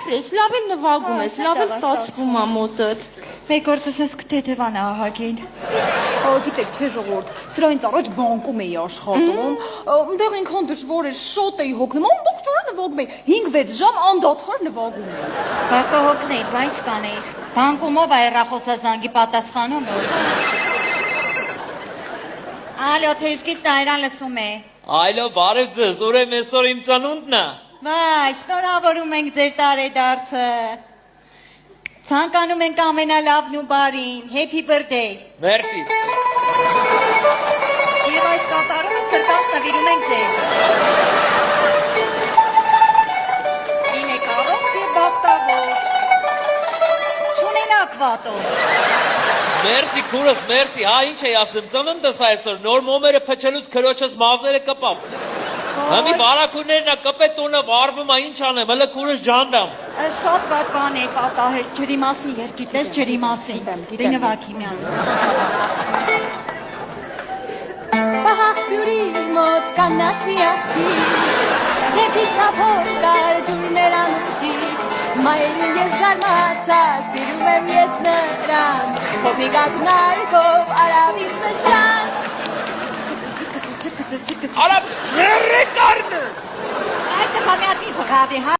ապրես, լավ էլ նվագում ես, լավ էլ ստացվում է մոտդ։ Մեր գործս ես կթեթևան է ահագին։ Գիտեք, չէ ժողովուրդ, սրանից առաջ բանկում էի աշխատում, այնտեղ ինքան դժվար էր, շոտ էի հոգնում, ամբողջ օրը նվագում էի, 5-6 ժամ անդադար նվագում էի։ Բա կհոգնեիր, բայց կանեիր։ Բանկումով է հեռախոսազանգի պատասխանում։ Ալո, թե ուշքից Այրան լսում է։ Այլո, բարև ձեզ, ուրեմն այսօր իմ ծնունդն է։ Վայ, շնորհավորում ենք ձեր տարեդարձը։ Ցանկանում ենք ամենալավն ու բարին։ Happy birthday։ Մերսի։ Եվ այս կատարումը սրտանց նվիրում ենք ձեզ։ Լինեք առողջ եւ բախտավոր։ Չունենաք վատով։ Մերսի քուրս, մերսի, հա ինչ էի ասում, ծնունդս այսօր, նոր մոմերը փչելուց քրոջս մազերը կպավ։ Համի բարակուրներն է կպե տունը վարվում է, ինչ անեմ, հələ քուրս ջանդամ։ Շատ վատ բան է պատահել, ջրի մասին, երկիտներ ջրի մասին։ Դե նվագի միան։ Բահախբյուրի մոտ կանաց մի աղջիկ, ձեպի սափոր կար ջուրներ անուշիկ, մայրին ես զարմացա, սիրում եմ ես նրան, հովնիկ ակնարկով արավից նշան։ Արավ, հերրե կարնը։ Այդ համյատի փղավի, հա։